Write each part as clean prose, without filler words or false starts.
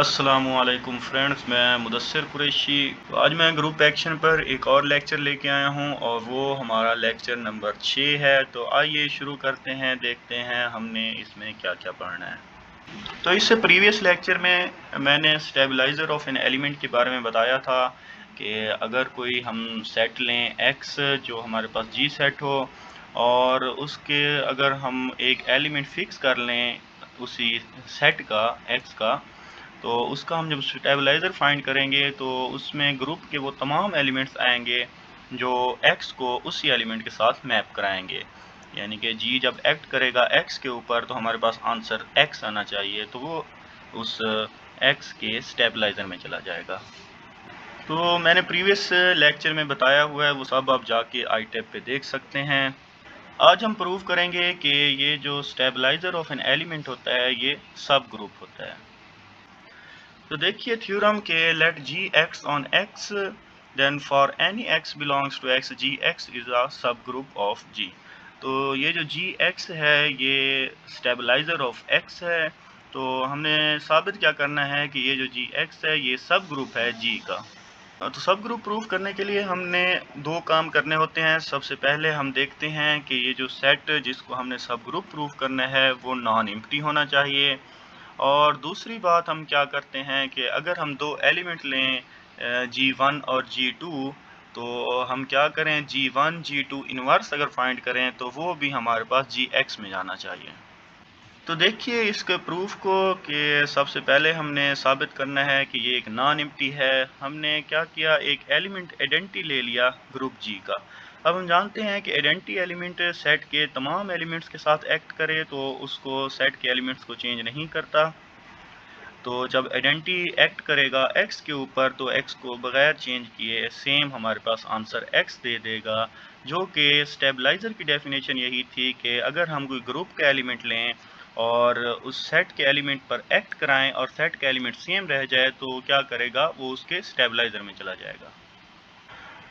अस्सलामुअलैकुम फ्रेंड्स, मैं मुदस्सिर कुरैशी। तो आज मैं ग्रुप एक्शन पर एक और लेक्चर लेके आया हूं और वो हमारा लेक्चर नंबर 6 है। तो आइए शुरू करते हैं, देखते हैं हमने इसमें क्या क्या पढ़ना है। तो इससे प्रीवियस लेक्चर में मैंने स्टेबलाइज़र ऑफ एन एलिमेंट के बारे में बताया था कि अगर कोई हम सेट लें x जो हमारे पास g सेट हो और उसके अगर हम एक एलिमेंट फिक्स कर लें उसी सेट का x का, तो उसका हम जब स्टेबलाइज़र फाइंड करेंगे तो उसमें ग्रुप के वो तमाम एलिमेंट्स आएंगे जो x को उसी एलिमेंट के साथ मैप कराएंगे। यानी कि g जब एक्ट करेगा x के ऊपर तो हमारे पास आंसर x आना चाहिए, तो वो उस x के स्टेबलाइज़र में चला जाएगा। तो मैंने प्रीवियस लेक्चर में बताया हुआ है, वो सब आप जाके आई टैब पे देख सकते हैं। आज हम प्रूव करेंगे कि ये जो स्टेबलाइज़र ऑफ एन एलिमेंट होता है ये सब ग्रुप होता है। तो देखिए थ्योरम के let G X on X then for any X belongs to X G X is a subgroup of जी। तो ये जो जी एक्स है ये स्टेबलाइज़र ऑफ एक्स है। तो हमने साबित क्या करना है कि ये जो जी एक्स है ये सब ग्रुप है जी का। तो सब ग्रुप प्रूफ करने के लिए हमने दो काम करने होते हैं। सबसे पहले हम देखते हैं कि ये जो सेट जिसको हमने सब ग्रुप प्रूफ करना है वो नॉन एम्प्टी होना चाहिए। और दूसरी बात हम क्या करते हैं कि अगर हम दो एलिमेंट लें G1 और G2, तो हम क्या करें G1 G2 इनवर्स अगर फाइंड करें तो वो भी हमारे पास Gx में जाना चाहिए। तो देखिए इसके प्रूफ को कि सबसे पहले हमने साबित करना है कि ये एक नॉन एम्प्टी है। हमने क्या किया, एक एलिमेंट आइडेंटिटी ले लिया ग्रुप G का। अब हम जानते हैं कि आइडेंटिटी एलिमेंट सेट के तमाम एलिमेंट्स के साथ एक्ट करे तो उसको सेट के एलिमेंट्स को चेंज नहीं करता। तो जब आइडेंटिटी एक्ट करेगा x के ऊपर तो x को बगैर चेंज किए सेम हमारे पास आंसर x दे देगा, जो कि स्टेबलाइज़र की डेफिनेशन यही थी कि अगर हम कोई ग्रुप का एलिमेंट लें और उस सेट के एलिमेंट पर एक्ट कराएं और सेट का एलिमेंट सेम रह जाए तो क्या करेगा, वो उसके स्टेबलाइज़र में चला जाएगा।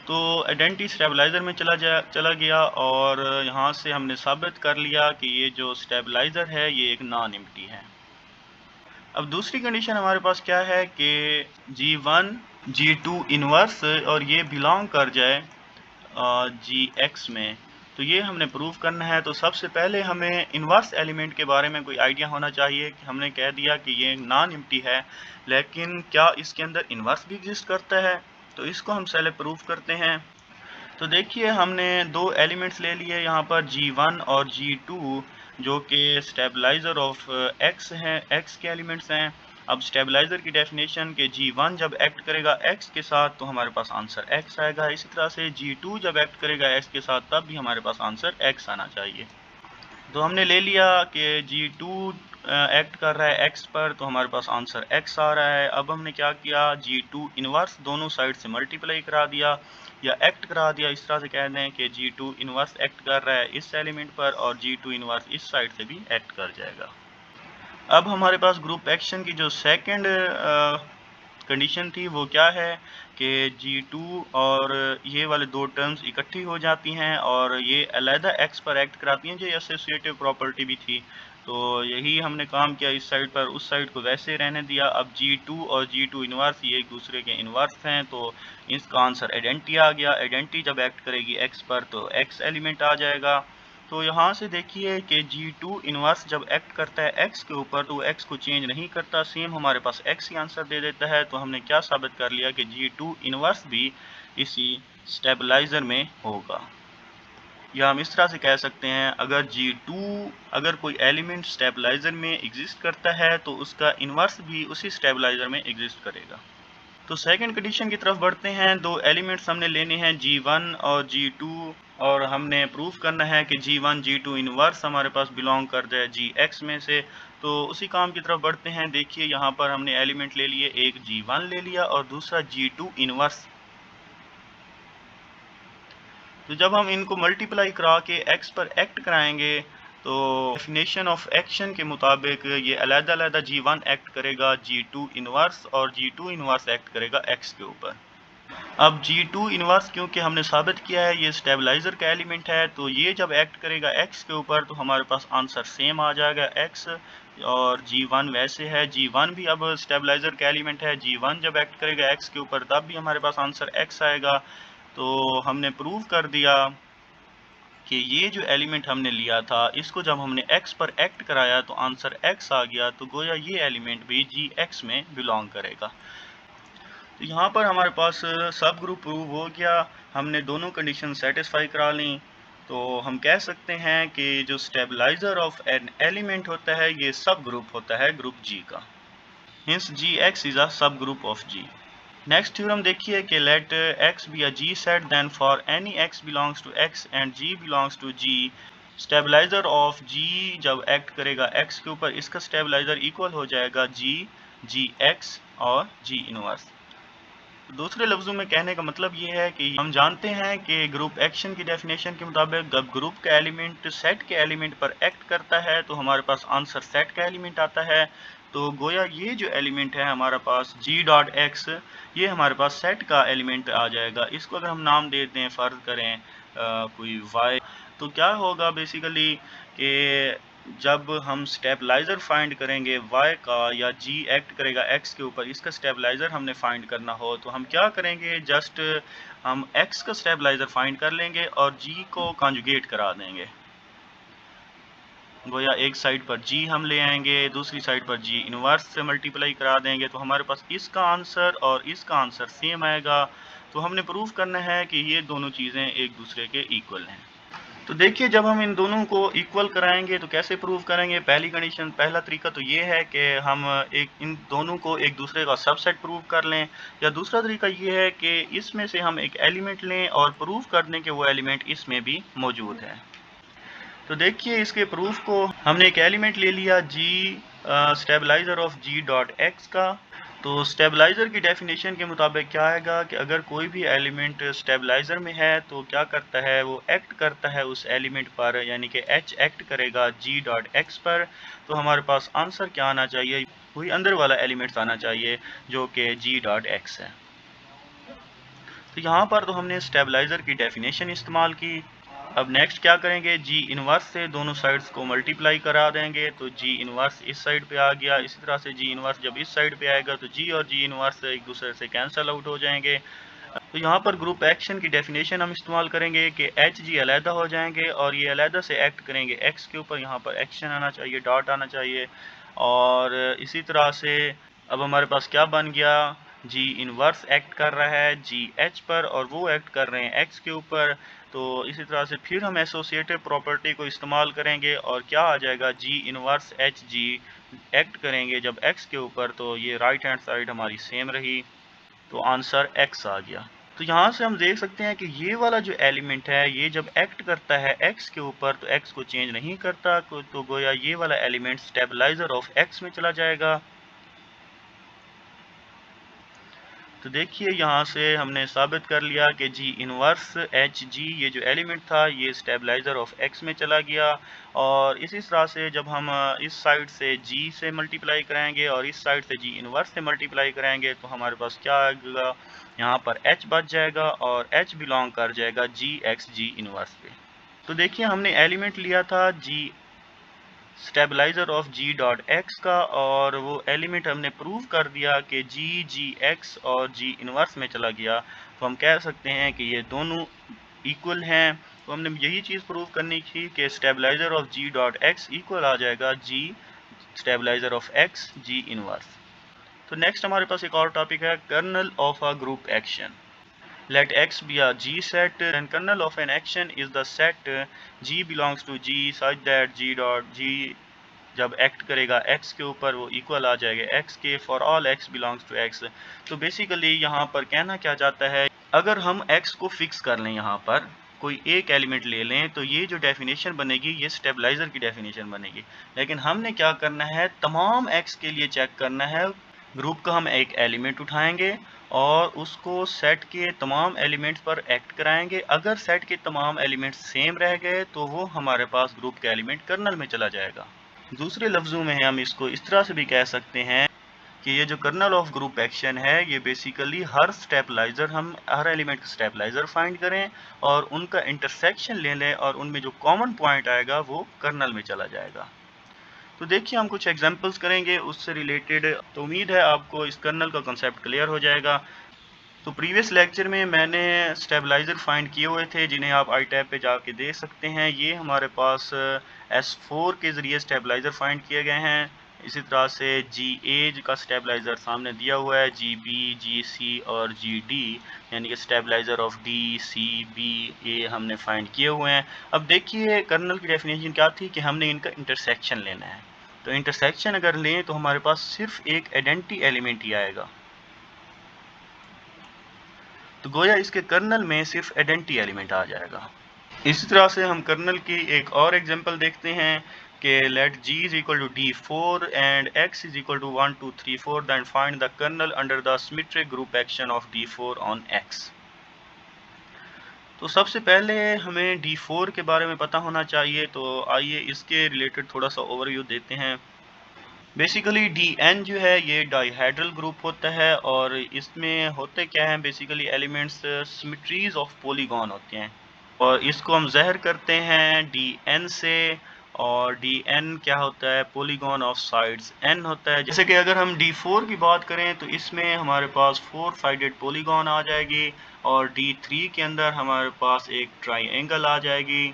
तो आइडेंटिटी स्टेबलाइज़र में चला गया और यहाँ से हमने साबित कर लिया कि ये जो स्टेबलाइज़र है ये एक नॉन एम्प्टी है। अब दूसरी कंडीशन हमारे पास क्या है कि G1 G2 इनवर्स और ये बिलोंग कर जाए Gx में। तो ये हमने प्रूव करना है। तो सबसे पहले हमें इनवर्स एलिमेंट के बारे में कोई आइडिया होना चाहिए कि हमने कह दिया कि ये नॉन एम्प्टी है, लेकिन क्या इसके अंदर इनवर्स भी एग्जिस्ट करता है? तो इसको हम पहले प्रूव करते हैं। तो देखिए हमने दो एलिमेंट्स ले लिए यहाँ पर G1 और G2 जो कि स्टेबलाइज़र ऑफ x हैं, x के एलिमेंट्स हैं। अब स्टेबलाइज़र की डेफिनेशन कि G1 जब एक्ट करेगा x के साथ तो हमारे पास आंसर x आएगा। इसी तरह से G2 जब एक्ट करेगा x के साथ तब भी हमारे पास आंसर x आना चाहिए। तो हमने ले लिया कि G2 एक्ट कर रहा है x पर तो हमारे पास आंसर x आ रहा है। अब हमने क्या किया, G2 इनवर्स दोनों साइड से मल्टीप्लाई करा दिया या एक्ट करा दिया। इस तरह से कह दें कि G2 इनवर्स एक्ट कर रहा है इस एलिमेंट पर और G2 इनवर्स इस साइड से भी एक्ट कर जाएगा। अब हमारे पास ग्रुप एक्शन की जो सेकंड कंडीशन थी वो क्या है कि G2 और ये वाले दो टर्म्स इकट्ठी हो जाती हैं और ये अलहदा x पर एक्ट कराती हैं, जो एसोसिएटिव प्रॉपर्टी भी थी। तो यही हमने काम किया, इस साइड पर उस साइड को वैसे रहने दिया। अब G2 और G2 इनवर्स ये एक दूसरे के इनवर्स हैं, तो इसका आंसर आइडेंटिटी आ गया। आइडेंटिटी जब एक्ट करेगी x पर तो x एलिमेंट आ जाएगा। तो यहाँ से देखिए कि G2 इनवर्स जब एक्ट करता है x के ऊपर तो x को चेंज नहीं करता, सेम हमारे पास x ही आंसर दे देता है। तो हमने क्या साबित कर लिया कि G2 इनवर्स भी इसी स्टेबलाइज़र में होगा। या हम इस तरह से कह सकते हैं, अगर कोई एलिमेंट स्टेबलाइज़र में एग्जिस्ट करता है तो उसका इनवर्स भी उसी स्टेबलाइज़र में एग्जिस्ट करेगा। तो सेकंड कंडीशन की तरफ बढ़ते हैं। दो एलिमेंट्स हमने लेने हैं G1 और G2 और हमने प्रूफ करना है कि G1 G2 इनवर्स हमारे पास बिलोंग कर जाए Gx में से। तो उसी काम की तरफ बढ़ते हैं। देखिए यहाँ पर हमने एलिमेंट ले लिए, एक G1 ले लिया और दूसरा G2 इनवर्स। तो जब हम इनको मल्टीप्लाई करा के x पर एक्ट कराएंगे तो डेफिनेशन ऑफ एक्शन के मुताबिक ये अलग-अलग G1 एक्ट करेगा G2 इनवर्स और G2 इनवर्स एक्ट करेगा x के ऊपर। अब G2 इनवर्स क्योंकि हमने साबित किया है ये स्टेबलाइजर का एलिमेंट है, तो ये जब एक्ट करेगा x के ऊपर तो हमारे पास आंसर सेम आ जाएगा x, और G1 वैसे है, G1 भी अब स्टेबलाइजर का एलिमेंट है, G1 जब एक्ट करेगा x के ऊपर तब भी हमारे पास आंसर x आएगा। तो हमने प्रूव कर दिया कि ये जो एलिमेंट हमने लिया था इसको जब हमने x पर एक्ट कराया तो आंसर x आ गया, तो गोया ये एलिमेंट भी Gx में बिलोंग करेगा। तो यहाँ पर हमारे पास सब ग्रुप प्रूव हो गया, हमने दोनों कंडीशन सेटिस्फाई करा ली। तो हम कह सकते हैं कि जो स्टेबलाइजर ऑफ एन एलिमेंट होता है ये सब ग्रुप होता है ग्रुप G का। Hence Gx is a subgroup of G। Next theorem देखिए कि let x be a G set, then for any x belongs to x and G belongs to G, stabiliser of G जब act करेगा x के ऊपर इसका stabiliser equal हो जाएगा G, Gx और G इनवर्स। दूसरे लफ्जों में कहने का मतलब ये है कि हम जानते हैं कि ग्रुप एक्शन की डेफिनेशन के मुताबिक जब ग्रुप का एलिमेंट सेट के एलिमेंट पर एक्ट करता है तो हमारे पास आंसर सेट का एलिमेंट आता है। तो गोया ये जो एलिमेंट है हमारा पास G.X, ये हमारे पास सेट का एलिमेंट आ जाएगा। इसको अगर हम नाम दे दें, फ़र्ज करें कोई Y, तो क्या होगा बेसिकली कि जब हम स्टेबलाइजर फाइंड करेंगे y का, या g एक्ट करेगा x के ऊपर, इसका स्टेबलाइजर हमने फाइंड करना हो तो हम क्या करेंगे, जस्ट हम x का स्टेबलाइजर फाइंड कर लेंगे और g को कॉन्जुगेट करा देंगे। गोया एक साइड पर g हम ले आएंगे, दूसरी साइड पर g इनवर्स से मल्टीप्लाई करा देंगे, तो हमारे पास इसका आंसर और इसका आंसर सेम आएगा। तो हमने प्रूव करना है कि ये दोनों चीज़ें एक दूसरे के इक्वल हैं। तो देखिए जब हम इन दोनों को इक्वल कराएंगे तो कैसे प्रूव करेंगे। पहली कंडीशन, पहला तरीका तो ये है कि हम इन दोनों को एक दूसरे का सबसेट प्रूव कर लें, या दूसरा तरीका ये है कि इसमें से हम एक एलिमेंट लें और प्रूव कर दें कि वो एलिमेंट इसमें भी मौजूद है। तो देखिए इसके प्रूफ को, हमने एक एलिमेंट ले लिया G, स्टेबलाइजर ऑफ G.X का। तो स्टेबलाइजर की डेफिनेशन के मुताबिक क्या आएगा कि अगर कोई भी एलिमेंट स्टेबलाइजर में है तो क्या करता है, वो एक्ट करता है उस एलिमेंट पर, यानी कि H एक्ट करेगा G.X पर। तो हमारे पास आंसर क्या आना चाहिए, वही अंदर वाला एलिमेंट आना चाहिए जो कि G.X है। तो यहाँ पर तो हमने स्टेबलाइजर की डेफिनेशन इस्तेमाल की। अब नेक्स्ट क्या करेंगे, G इनवर्स से दोनों साइड्स को मल्टीप्लाई करा देंगे, तो G इनवर्स इस साइड पे आ गया। इसी तरह से G इनवर्स जब इस साइड पे आएगा तो G और G इनवर्स एक दूसरे से कैंसिल आउट हो जाएंगे। तो यहाँ पर ग्रुप एक्शन की डेफिनेशन हम इस्तेमाल करेंगे कि HG अलहदा हो जाएंगे और ये अलहदा से एक्ट करेंगे X के ऊपर। यहाँ पर एक्शन आना चाहिए, डॉट आना चाहिए। और इसी तरह से अब हमारे पास क्या बन गया, G इनवर्स एक्ट कर रहा है GH पर और वो एक्ट कर रहे हैं X के ऊपर। तो इसी तरह से फिर हम एसोसिएटिव प्रॉपर्टी को इस्तेमाल करेंगे और क्या आ जाएगा, G इनवर्स HG एक्ट करेंगे जब X के ऊपर, तो ये राइट हैंड साइड हमारी सेम रही, तो आंसर X आ गया। तो यहाँ से हम देख सकते हैं कि ये वाला जो एलिमेंट है ये जब एक्ट करता है X के ऊपर तो X को चेंज नहीं करता, तो गोया ये वाला एलिमेंट स्टेबलाइजर ऑफ X में चला जाएगा। तो देखिए यहाँ से हमने साबित कर लिया कि G इनवर्स HG ये जो एलिमेंट था ये स्टेबलाइजर ऑफ X में चला गया। और इसी तरह से जब हम इस साइड से G से मल्टीप्लाई कराएंगे और इस साइड से G इनवर्स से मल्टीप्लाई कराएंगे तो हमारे पास क्या आएगा, यहाँ पर H बच जाएगा और H बिलोंग कर जाएगा G इनवर्स पे। तो देखिए हमने एलिमेंट लिया था G स्टेबलाइजर ऑफ G.X का, और वो एलिमेंट हमने प्रूव कर दिया कि Gx और G इनवर्स में चला गया। तो हम कह सकते हैं कि ये दोनों इक्वल हैं। तो हमने यही चीज़ प्रूव करनी थी कि स्टेबलाइजर ऑफ G.X इक्वल आ जाएगा G stabiliser of X G inverse. तो नेक्स्ट हमारे पास एक और टॉपिक है, kernel of a group action. Let X be a G set, and kernel of an action is the set G belongs to G such that G जब act करेगा X के ऊपर वो इक्वल आ जाएगा X के, for all X belongs to X। तो basically यहाँ पर कहना क्या चाहता है, अगर हम X को फिक्स कर लें, यहाँ पर कोई एक एलिमेंट ले लें, तो ये जो डेफिनेशन बनेगी ये स्टेबलाइजर की डेफिनेशन बनेगी। लेकिन हमने क्या करना है, तमाम X के लिए चेक करना है। ग्रुप का हम एक एलिमेंट उठाएंगे और उसको सेट के तमाम एलिमेंट्स पर एक्ट कराएंगे। अगर सेट के तमाम एलिमेंट्स सेम रह गए तो वो हमारे पास ग्रुप का एलिमेंट कर्नल में चला जाएगा। दूसरे लफ्ज़ों में हम इसको इस तरह से भी कह सकते हैं कि ये जो कर्नल ऑफ ग्रुप एक्शन है ये बेसिकली हर एलिमेंट का स्टेबलाइजर फाइंड करें और उनका इंटरसेक्शन ले लें और उनमें जो कॉमन पॉइंट आएगा वो कर्नल में चला जाएगा। तो देखिए हम कुछ एग्जांपल्स करेंगे उससे रिलेटेड, तो उम्मीद है आपको इस कर्नल का कॉन्सेप्ट क्लियर हो जाएगा। तो प्रीवियस लेक्चर में मैंने स्टेबलाइज़र फाइंड किए हुए थे जिन्हें आप आई टैब पे जाके देख सकते हैं। ये हमारे पास S4 के ज़रिए स्टेबलाइज़र फाइंड किए गए हैं। इसी तरह से GA का स्टेबलाइज़र सामने दिया हुआ है, GB, GC और GD, यानी कि stabiliser of D, C, B ये हमने फाइंड किए हुए हैं। अब देखिए कर्नल की डेफिनेशन क्या थी कि हमने इनका इंटरसेक्शन लेना है। तो इंटरसेक्शन अगर लें तो हमारे पास सिर्फ एक आइडेंटिटी एलिमेंट ही आएगा, तो गोया इसके कर्नल में सिर्फ आइडेंटिटी एलिमेंट आ जाएगा। इसी तरह से हम कर्नल की एक और एग्जांपल देखते हैं कि late G is equal to D4 and X is equal to 1 2 3 4, then find the kernel under the symmetric group action of D4 on X। तो सबसे पहले हमें D4 के बारे में पता होना चाहिए, तो आइए इसके रिलेटेड थोड़ा सा ओवरव्यू देते हैं। बेसिकली Dn जो है ये डाइहेड्रल ग्रुप होता है और इसमें होते क्या हैं, basically elements symmetries of polygon होते हैं और इसको हम ज़हर करते हैं Dn से। और Dn क्या होता है, पॉलीगॉन ऑफ साइड्स n होता है। जैसे कि अगर हम D4 की बात करें तो इसमें हमारे पास 4 साइडेड पॉलीगॉन आ जाएगी और D3 के अंदर हमारे पास एक ट्राइंगल आ जाएगी।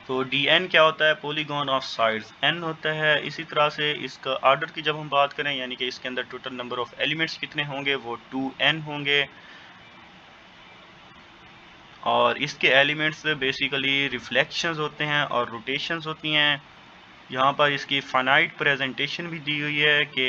तो Dn क्या होता है, पॉलीगॉन ऑफ साइड्स n होता है। इसी तरह से इसका आर्डर की जब हम बात करें, यानी कि इसके अंदर टोटल नंबर ऑफ एलिमेंट्स कितने होंगे, वो 2n होंगे और इसके एलिमेंट्स बेसिकली रिफ्लेक्शंस होते हैं और रोटेशंस होती हैं। यहाँ पर इसकी फाइनाइट प्रेजेंटेशन भी दी हुई है कि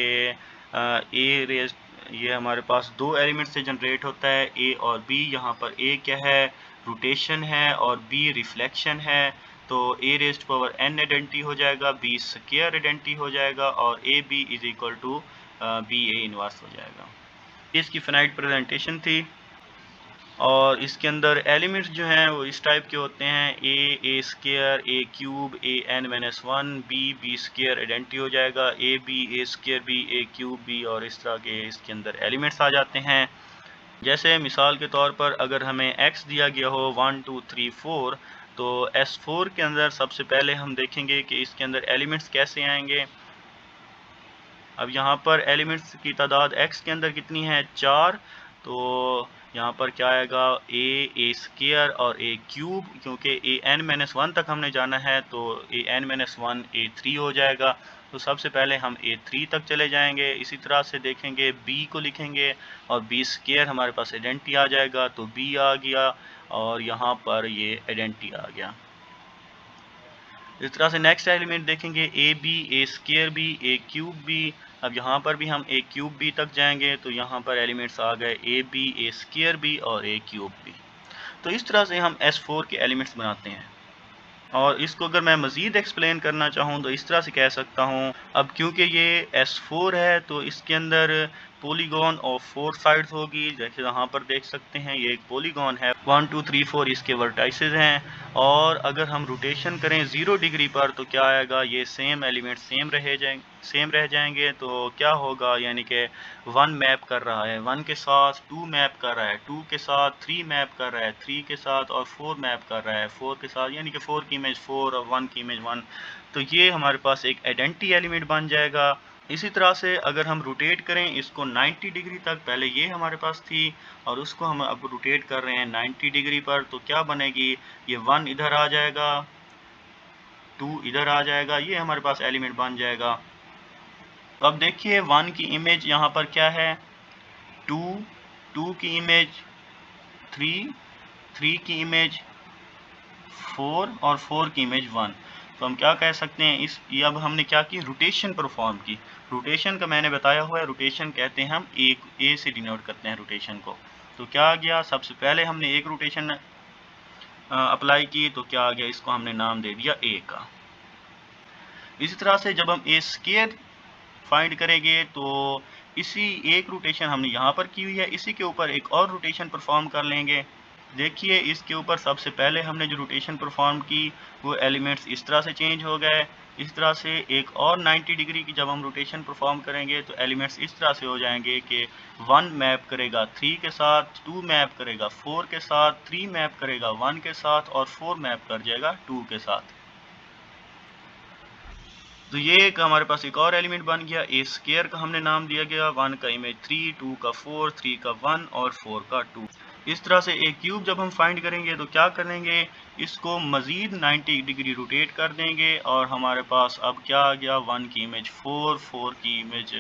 ए रेज ये हमारे पास दो एलिमेंट से जनरेट होता है, ए और बी। यहाँ पर ए क्या है, रोटेशन है और बी रिफ्लेक्शन है। तो A rest power n identity हो जाएगा, बी स्क्वायर आइडेंटिटी हो जाएगा और A B is equal to B A inverse हो जाएगा। इसकी फाइनाइट प्रेजेंटेशन थी और इसके अंदर एलिमेंट्स जो हैं वो इस टाइप के होते हैं, A square, A cube, A n minus 1, B square identity हो जाएगा, A B, A square B, A cube B, और इस तरह के इसके अंदर एलिमेंट्स आ जाते हैं। जैसे मिसाल के तौर पर अगर हमें x दिया गया हो 1 2 3 4, तो S4 के अंदर सबसे पहले हम देखेंगे कि इसके अंदर एलिमेंट्स कैसे आएंगे। अब यहाँ पर एलिमेंट्स की तादाद x के अंदर कितनी है, 4। तो यहाँ पर क्या आएगा, ए स्क्वायर और ए क्यूब, क्योंकि ए n माइनस 1 तक हमने जाना है तो ए n माइनस 1 A3 हो जाएगा। तो सबसे पहले हम A3 तक चले जाएंगे। इसी तरह से देखेंगे b को लिखेंगे और b स्क्वायर हमारे पास आइडेंटिटी आ जाएगा, तो b आ गया और यहाँ पर ये आइडेंटिटी आ गया। इस तरह से नेक्स्ट एलिमेंट देखेंगे, A B, A square B, A cube B. अब यहाँ पर भी हम ए क्यूब बी तक जाएंगे तो यहाँ पर एलिमेंट्स आ गए A B, A square B और ए क्यूब बी। तो इस तरह से हम S4 के एलिमेंट्स बनाते हैं और इसको अगर मैं मज़ीद एक्सप्लेन करना चाहूँ तो इस तरह से कह सकता हूँ। अब क्योंकि ये S4 है तो इसके अंदर पॉलीगॉन ऑफ 4 साइड्स होगी। जैसे यहाँ पर देख सकते हैं ये एक पॉलीगॉन है, 1 2 3 4 इसके वर्टाइसेस हैं। और अगर हम रोटेशन करें 0 डिग्री पर तो क्या आएगा, ये सेम एलिमेंट सेम रह जाएंगे। तो क्या होगा, यानी कि 1 मैप कर रहा है 1 के साथ, 2 मैप कर रहा है 2 के साथ, 3 मैप कर रहा है 3 के साथ और 4 मैप कर रहा है 4 के साथ, यानी कि 4 की इमेज 4 और 1 की इमेज 1। तो ये हमारे पास एक आइडेंटिटी एलिमेंट बन जाएगा। इसी तरह से अगर हम रोटेट करें इसको 90 डिग्री तक, पहले ये हमारे पास थी और उसको हम अब रोटेट कर रहे हैं 90 डिग्री पर, तो क्या बनेगी, ये 1 इधर आ जाएगा, 2 इधर आ जाएगा, ये हमारे पास एलिमेंट बन जाएगा। तो अब देखिए 1 की इमेज यहाँ पर क्या है, 2 की इमेज 3 की इमेज 4 और 4 की इमेज 1। तो हम क्या कह सकते हैं, ये अब हमने क्या की, रोटेशन परफॉर्म की। रोटेशन का मैंने बताया हुआ है, रोटेशन कहते हैं हम ए से डिनोट करते हैं रोटेशन को। तो क्या आ गया, सबसे पहले हमने एक रोटेशन अप्लाई की, तो क्या आ गया, इसको हमने नाम दे दिया ए का। इसी तरह से जब हम ए स्क्वायर फाइंड करेंगे तो इसी एक रोटेशन हमने यहाँ पर की हुई है, इसी के ऊपर एक और रोटेशन परफॉर्म कर लेंगे। देखिए इसके ऊपर सबसे पहले हमने जो रोटेशन परफॉर्म की वो एलिमेंट्स इस तरह से चेंज हो गए। इस तरह से एक और 90 डिग्री की जब हम रोटेशन परफॉर्म करेंगे तो एलिमेंट्स इस तरह से हो जाएंगे कि 1 मैप करेगा 3 के साथ, 2 मैप करेगा 4 के साथ, 3 मैप करेगा 1 के साथ और 4 मैप कर जाएगा 2 के साथ। तो ये एक हमारे पास एक और एलिमेंट बन गया। ए स्क्वायर का हमने नाम दिया गया, 1 का इमेज 3, 2 का 4, 3 का 1 और 4 का 2। इस तरह से एक क्यूब जब हम फाइंड करेंगे तो क्या करेंगे, इसको मज़ीद 90 डिग्री रोटेट कर देंगे और हमारे पास अब क्या आ गया, 1 की इमेज 4, 4 की इमेज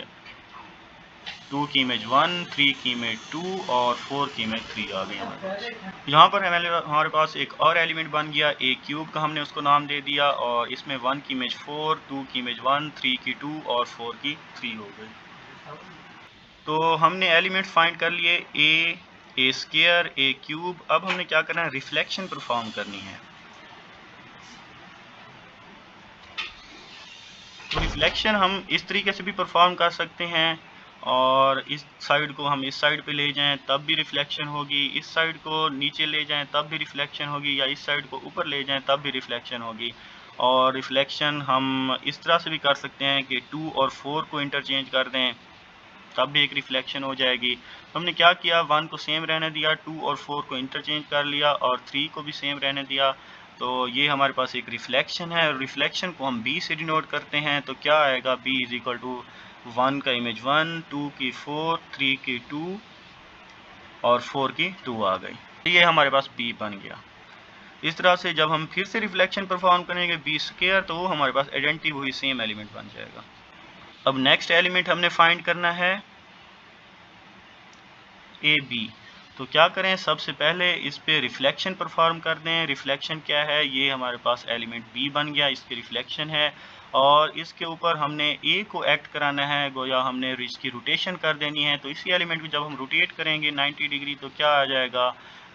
2 की इमेज 1, 3 की इमेज 2 और 4 की इमेज 3 आ गई हमारे पास। यहाँ पर हमारे पास एक और एलिमेंट बन गया, ए क्यूब का हमने उसको नाम दे दिया और इसमें 1 की इमेज 4, 2 की इमेज 1, 3 की 2 और 4 की 3 हो गई। तो हमने एलिमेंट फाइंड कर लिए ए स्क्वायर, ए क्यूब। अब हमने क्या करना है, रिफ्लेक्शन परफॉर्म करनी है। तो रिफ्लेक्शन हम इस तरीके से भी परफॉर्म कर सकते हैं और इस साइड को हम इस साइड पे ले जाएं तब भी रिफ्लेक्शन होगी, इस साइड को नीचे ले जाएं तब भी रिफ्लेक्शन होगी, या इस साइड को ऊपर ले जाएं तब भी रिफ्लेक्शन होगी। और रिफ्लेक्शन हम इस तरह से भी कर सकते हैं कि 2 और 4 को इंटरचेंज कर दें तब भी एक रिफ्लेक्शन हो जाएगी। तो हमने क्या किया, 1 को सेम रहने दिया, 2 और 4 को इंटरचेंज कर लिया और 3 को भी सेम रहने दिया। तो ये हमारे पास एक रिफ्लेक्शन है। रिफ्लेक्शन को हम b से डिनोट करते हैं, तो क्या आएगा, b इज इक्वल टू 1 का इमेज 1, 2 की 4, 3 की 2 और 4 की 2 आ गई। तो ये हमारे पास b बन गया। इस तरह से जब हम फिर से रिफ्लेक्शन परफॉर्म करेंगे b स्क्वायर, तो वो हमारे पास आइडेंटिटी वही सेम एलिमेंट बन जाएगा। अब नेक्स्ट एलिमेंट हमने फाइंड करना है ए बी। तो क्या करें, सबसे पहले इस पे रिफ्लेक्शन परफॉर्म कर दें। रिफ्लेक्शन क्या है, ये हमारे पास एलिमेंट बी बन गया, इसके रिफ्लेक्शन है और इसके ऊपर हमने ए को एक्ट कराना है, गोया हमने इसकी रोटेशन कर देनी है। तो इसी एलिमेंट को जब हम रोटेट करेंगे 90 डिग्री तो क्या आ जाएगा,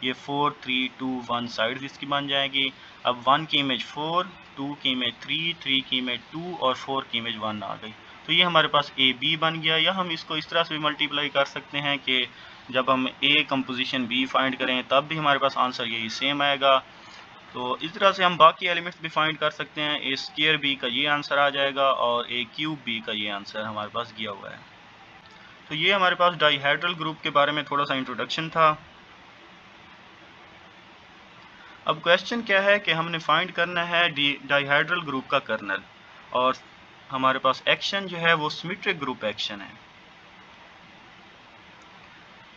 ये 4, 3, 2, 1 साइड इसकी बन जाएगी। अब 1 की इमेज 4, 2 की इमेज 3, 3 की इमेज 2 और 4 की इमेज 1 आ गई। तो ये हमारे पास ए बी बन गया। या हम इसको इस तरह से भी मल्टीप्लाई कर सकते हैं कि जब हम ए कंपोजिशन बी फाइंड करें तब भी हमारे पास आंसर यही सेम आएगा। तो इस तरह से हम बाकी एलिमेंट्स भी फाइंड कर सकते हैं। ए स्क्वायर बी का ये आंसर आ जाएगा और ए क्यूब बी का ये आंसर हमारे पास दिया हुआ है। तो ये हमारे पास डाइहेड्रल ग्रुप के बारे में थोड़ा सा इंट्रोडक्शन था। अब क्वेश्चन क्या है कि हमने फाइंड करना है डाइहेड्रल ग्रुप का कर्नल और हमारे पास एक्शन जो है वो सिमेट्रिक ग्रुप एक्शन है।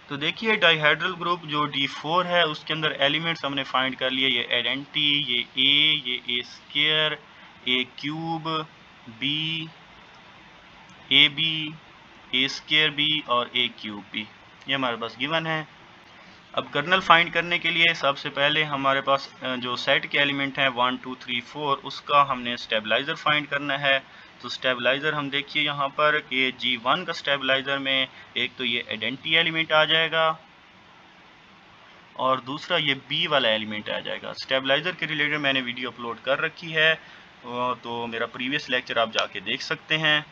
तो देखिए डाइहेड्रल ग्रुप जो D4 है उसके अंदर एलिमेंट्स हमने फाइंड कर लिए, ये आइडेंटिटी, ये A square, A cube, B, A B, A square B और ए क्यूब बी, ये हमारे पास गिवन है। अब कर्नल फाइंड करने के लिए सबसे पहले हमारे पास जो सेट के एलिमेंट हैं 1, 2, 3, 4 उसका हमने स्टेबलाइज़र फाइंड करना है। तो स्टेबलाइज़र हम देखिए यहाँ पर कि G1 का स्टेबलाइज़र में एक तो ये आइडेंटिटी एलिमेंट आ जाएगा और दूसरा ये B वाला एलिमेंट आ जाएगा। स्टेबलाइज़र के रिलेटेड मैंने वीडियो अपलोड कर रखी है, तो मेरा प्रीवियस लेक्चर आप जाके देख सकते हैं।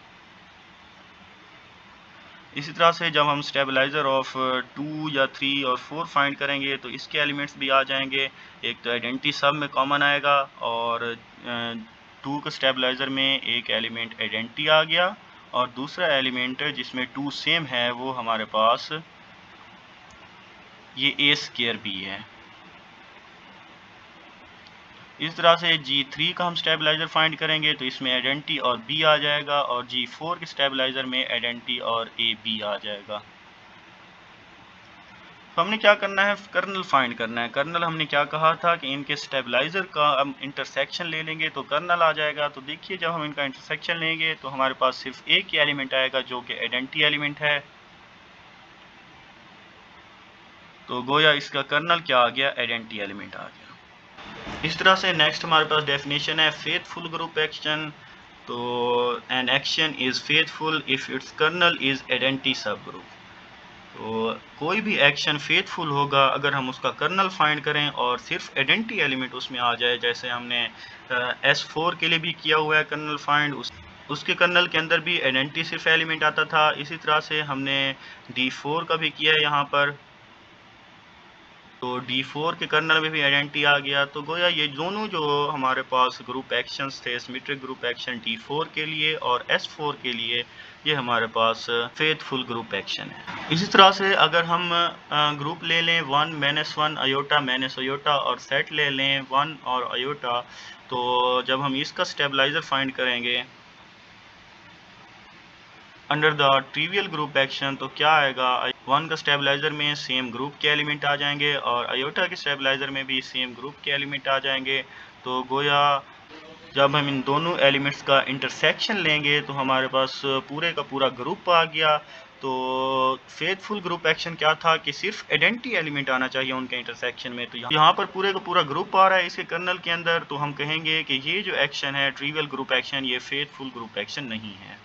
इसी तरह से जब हम स्टेबलाइज़र ऑफ 2 या 3 और 4 फाइंड करेंगे तो इसके एलिमेंट्स भी आ जाएंगे। एक तो आइडेंटिटी सब में कॉमन आएगा और 2 के स्टेबलाइज़र में एक एलिमेंट आइडेंटिटी आ गया और दूसरा एलिमेंट जिसमें 2 सेम है वो हमारे पास ये ए स्क्वायर बी है। इस तरह से G3 का हम स्टेबलाइज़र फाइंड करेंगे तो इसमें आइडेंटिटी और B आ जाएगा और G4 के स्टेबलाइज़र में आइडेंटिटी और ए बी आ जाएगा। तो हमने क्या करना है, कर्नल फाइंड करना है। कर्नल हमने क्या कहा था कि इनके स्टेबलाइज़र का हम इंटरसेक्शन ले लेंगे तो कर्नल आ जाएगा। तो देखिए जब हम इनका इंटरसेक्शन लेंगे तो हमारे पास सिर्फ एक ही एलिमेंट आएगा जो कि आइडेंटिटी एलिमेंट है। तो गोया इसका कर्नल क्या आ गया, आइडेंटिटी एलिमेंट आ गया। इस तरह से नेक्स्ट हमारे पास डेफिनेशन है फेथफुल ग्रुप एक्शन। तो an action is faithful if its kernel is identity subgroup. तो कोई भी एक्शन फेथफुल होगा अगर हम उसका कर्नल फाइंड करें और सिर्फ आइडेंटिटी एलिमेंट उसमें आ जाए। जैसे हमने S4 के लिए भी किया हुआ है कर्नल फाइंड, उसके कर्नल के अंदर भी आइडेंटिटी सिर्फ एलिमेंट आता था। इसी तरह से हमने D4 का भी किया है यहाँ पर। तो D4 के कर्नल में भी आइडेंटिटी आ गया। तो गोया ये दोनों जो हमारे पास ग्रुप एक्शंस थे, सिमेट्रिक ग्रुप एक्शन D4 के लिए और S4 के लिए, ये हमारे पास फेथफुल ग्रुप एक्शन है। इसी तरह से अगर हम ग्रुप ले लें 1 -1 अयोटा माइनस अयोटा और सेट ले लें 1 और अयोटा, तो जब हम इसका स्टेबलाइजर फाइंड करेंगे under the trivial group action, तो क्या आएगा, 1 का स्टेबलाइजर में सेम ग्रुप के एलिमेंट आ जाएंगे और अयोटा के स्टेबलाइजर में भी सेम ग्रुप के एलिमेंट आ जाएंगे। तो गोया जब हम इन दोनों एलिमेंट्स का इंटरसेक्शन लेंगे तो हमारे पास पूरे का पूरा ग्रुप आ गया। तो फेथफुल ग्रुप एक्शन क्या था कि सिर्फ आइडेंटिटी एलिमेंट आना चाहिए उनके इंटरसेक्शन में। तो यहाँ पर पूरे का पूरा ग्रुप आ रहा है इसके कर्नल के अंदर, तो हम कहेंगे कि ये जो एक्शन है ट्रिवियल ग्रुप एक्शन, ये फेथफुल ग्रुप एक्शन नहीं है।